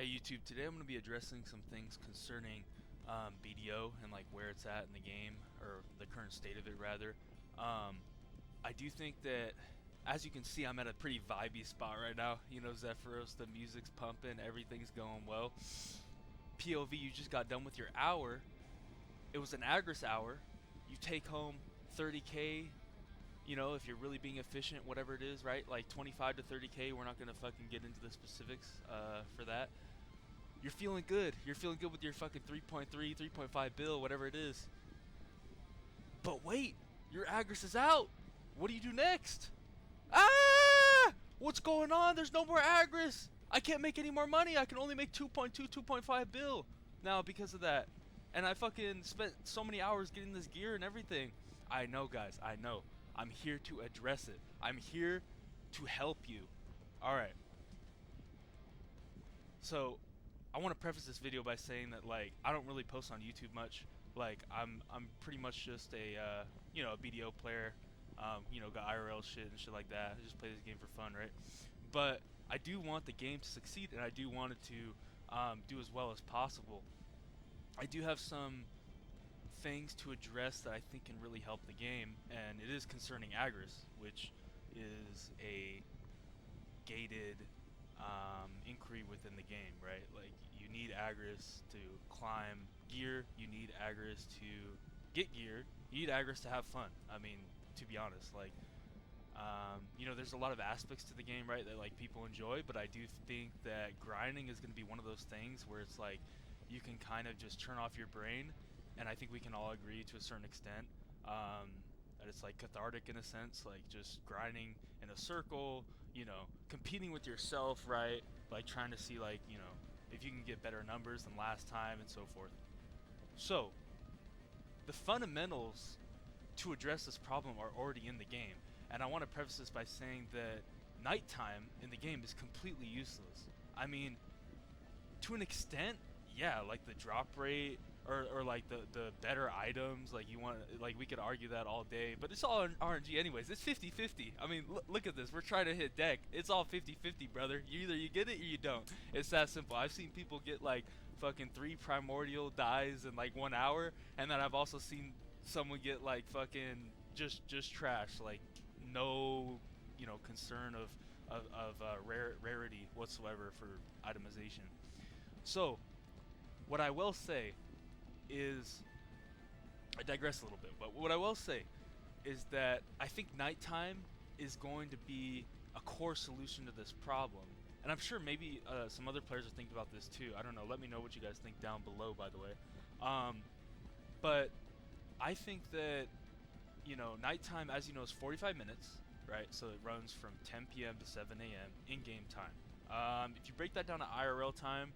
Hey YouTube, today I'm going to be addressing some things concerning BDO and like where it's at in the game, or the current state of it rather. Um, I do think that, as you can see, I'm at a pretty vibey spot right now. You know, Zephyros, the music's pumping, everything's going well. POV, you just got done with your hour. It was an AGRIS hour. You take home 30K. You know, if you're really being efficient, whatever it is, right? Like 25 to 30K. We're not gonna fucking get into the specifics for that. You're feeling good. You're feeling good with your fucking 3.3, 3.5 bill, whatever it is. But wait, your Agris is out. What do you do next? Ah! What's going on? There's no more Agris. I can't make any more money. I can only make 2.2, 2.5 bill now because of that. And I fucking spent so many hours getting this gear and everything. I know, guys. I know. I'm here to address it. I'm here to help you. Alright. So, I want to preface this video by saying that like I don't really post on YouTube much. Like I'm pretty much just a a BDO player. Got IRL shit and shit like that. I just play this game for fun, right? But I do want the game to succeed, and I do want it to do as well as possible. I do have some things to address that I think can really help the game, and it is concerning Agris, which is a gated inquiry within the game, right? Like, you need Agris to climb gear, you need Agris to get gear, you need Agris to have fun. I mean, to be honest, like, there's a lot of aspects to the game, right, that like people enjoy, but I do think that grinding is going to be one of those things where it's like you can kind of just turn off your brain, and I think we can all agree to a certain extent that it's like cathartic in a sense, like just grinding in a circle, competing with yourself, right? Like trying to see like, if you can get better numbers than last time and so forth. So, the fundamentals to address this problem are already in the game, and I want to preface this by saying that nighttime in the game is completely useless. I mean, to an extent, yeah, like the drop rate or like the better items, like we could argue that all day, but it's all RNG anyways. It's 50-50. I mean, look at this. We're trying to hit deck. It's all 50-50, brother. You get it or you don't. It's that simple. I've seen people get like fucking 3 primordial dies in like 1 hour, and then I've also seen someone get like fucking just trash, like no concern of rarity whatsoever for itemization. So, what I will say is, I digress a little bit, but what I will say is that I think nighttime is going to be a core solution to this problem. And I'm sure maybe some other players are thinking about this too. I don't know. Let me know what you guys think down below, by the way. But I think that, nighttime, as you know, is 45 minutes, right? So it runs from 10 p.m. to 7 a.m. in-game time. If you break that down to IRL time,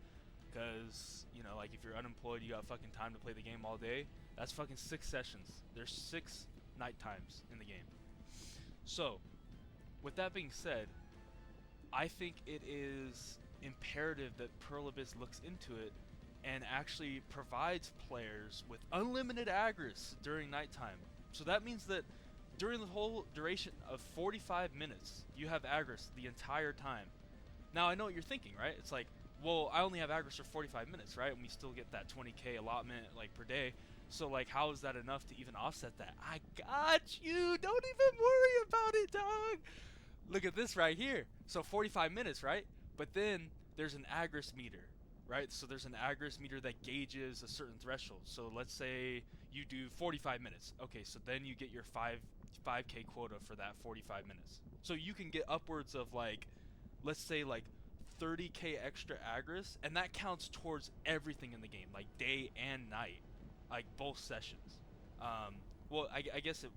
because, like if you're unemployed, you got fucking time to play the game all day, that's fucking 6 sessions. There's 6 night times in the game. So, with that being said, I think it is imperative that Pearl Abyss looks into it and actually provides players with unlimited Agris during nighttime. So that means that during the whole duration of 45 minutes, you have Agris the entire time. Now, I know what you're thinking, right? It's like, well, I only have Agris for 45 minutes, right? And we still get that 20k allotment, like, per day. So, like, how is that enough to even offset that? I got you! Don't even worry about it, dog! Look at this right here. So, 45 minutes, right? But then, there's an Agris meter, right? So, there's an Agris meter that gauges a certain threshold. So, let's say you do 45 minutes. Okay, so then you get your 5k quota for that 45 minutes. So, you can get upwards of, like, let's say, like, 30k extra Agris, and that counts towards everything in the game, like day and night, like both sessions. Well, I guess it,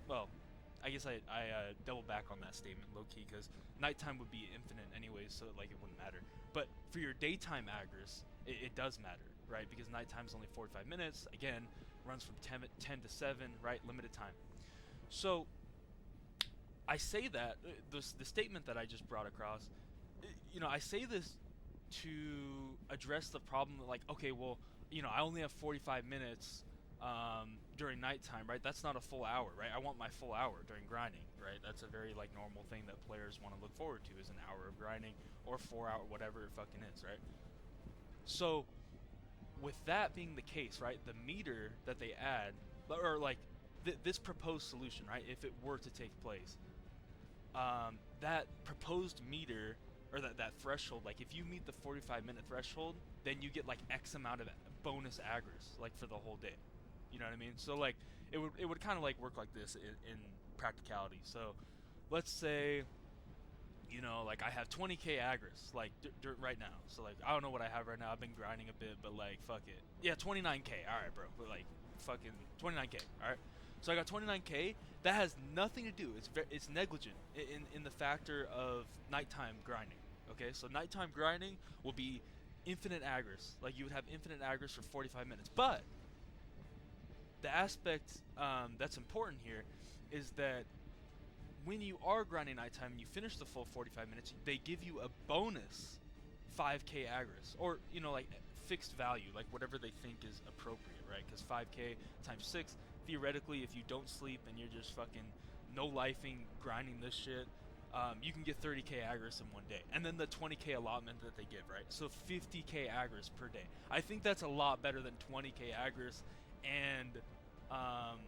well, I guess I double back on that statement, low key, because nighttime would be infinite anyways, so like it wouldn't matter. But for your daytime Agris, it does matter, right? Because nighttime's only 45 minutes. Again, runs from 10 to 7, right? Limited time. So I say that the statement that I just brought across, I say this to address the problem that, like, okay, well, I only have 45 minutes during nighttime, right? That's not a full hour, right? I want my full hour during grinding, right? That's a very, like, normal thing that players want to look forward to, is an hour of grinding or 4 hour, whatever it fucking is, right? So with that being the case, right, the meter that they add, or like this proposed solution, right, if it were to take place, that proposed meter, or that threshold, like if you meet the 45-minute threshold, then you get like X amount of bonus agris, like for the whole day. You know what I mean? So like it would kind of like work like this in practicality. So let's say, you know, like I have 20k agris, like right now. So like I don't know what I have right now. I've been grinding a bit, but like fuck it. Yeah, 29k. All right, bro. But like fucking 29k. All right. So I got 29k. That has nothing to do. It's negligent in the factor of nighttime grinding. Okay, so nighttime grinding will be infinite agris. Like you would have infinite agris for 45 minutes. But the aspect that's important here is that when you are grinding nighttime and you finish the full 45 minutes, they give you a bonus 5k agris, or you know, like fixed value, like whatever they think is appropriate, right? Because 5k times 6, theoretically, if you don't sleep and you're just fucking no lifing grinding this shit, you can get 30k agris in one day, and then the 20k allotment that they give, right? So 50k agris per day. I think that's a lot better than 20k agris, and um,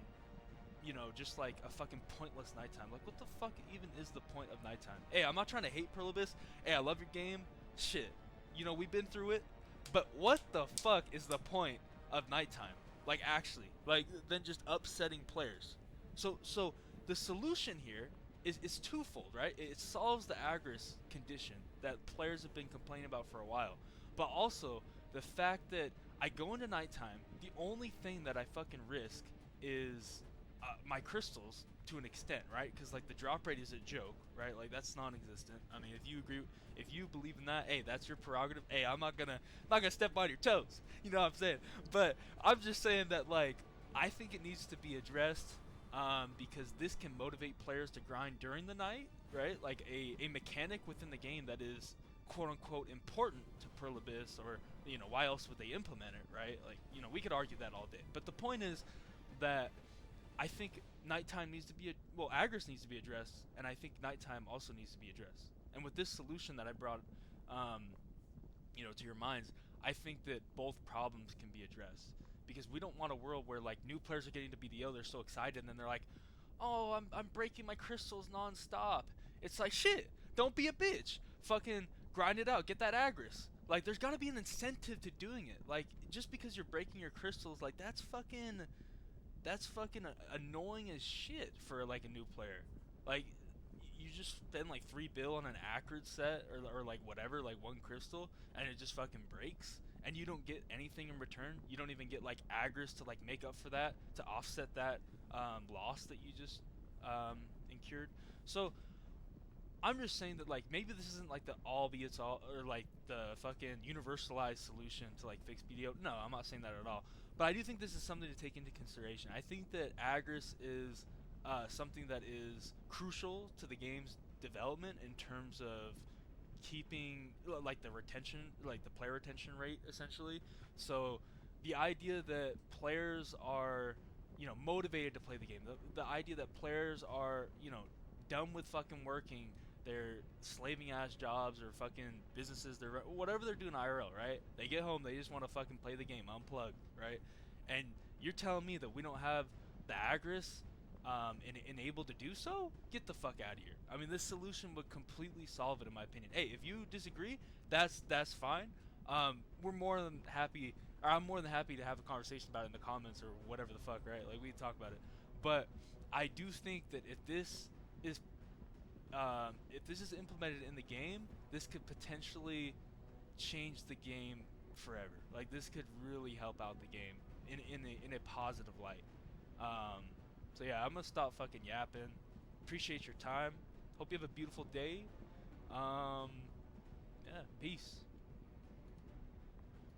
you know, just like a fucking pointless nighttime. Like, what the fuck even is the point of nighttime? Hey, I'm not trying to hate Perlibus. Hey, I love your game. Shit. You know, we've been through it. But what the fuck is the point of nighttime? Like, actually. Like, than just upsetting players. So the solution here is twofold, right? It solves the Agris condition that players have been complaining about for a while. But also, the fact that I go into nighttime, the only thing that I fucking risk is my crystals to an extent, right? Because like the drop rate is a joke, right? Like that's non-existent. I mean, if you agree, if you believe in that, hey, that's your prerogative. Hey, I'm not gonna step on your toes. You know what I'm saying? But I'm just saying that like I think it needs to be addressed, because this can motivate players to grind during the night, right? Like a mechanic within the game that is quote unquote important to Perlibis, or you know, why else would they implement it, right? Like, you know, we could argue that all day, but the point is that I think nighttime needs to be well, Agris needs to be addressed, and I think nighttime also needs to be addressed. And with this solution that I brought, you know, to your minds, I think that both problems can be addressed, because we don't want a world where like new players are getting to BDO, they're so excited, and then they're like, "Oh, I'm breaking my crystals nonstop." It's like, shit, don't be a bitch. Fucking grind it out, get that Agris. Like, there's gotta be an incentive to doing it. Like, just because you're breaking your crystals, like that's fucking annoying as shit for like a new player. Like you just spend like 3 bill on an acrid set, or like whatever, like one crystal, and it just fucking breaks, and you don't get anything in return. You don't even get like Agris to like make up for that, to offset that loss that you just incurred. So I'm just saying that like maybe this isn't like the all be it's all, or like the fucking universalized solution to like fix BDO. No, I'm not saying that at all. But I do think this is something to take into consideration. I think that Agris is something that is crucial to the game's development in terms of keeping like the retention, like the player retention rate, essentially. So the idea that players are, you know, motivated to play the game, the idea that players are, you know, done with fucking working their slaving ass jobs or fucking businesses, they're whatever they're doing IRL, right? They get home, they just want to fucking play the game, unplug, right? And you're telling me that we don't have the Agris enabled to do so? Get the fuck out of here. I mean, this solution would completely solve it, in my opinion. Hey, if you disagree, that's fine. We're more than happy, or I'm more than happy to have a conversation about it in the comments or whatever the fuck, right? Like we can talk about it. But I do think that is if this is implemented in the game, this could potentially change the game forever. Like this could really help out the game in a positive light. Um, so yeah, I'm gonna stop fucking yapping. Appreciate your time. Hope you have a beautiful day. Yeah, peace.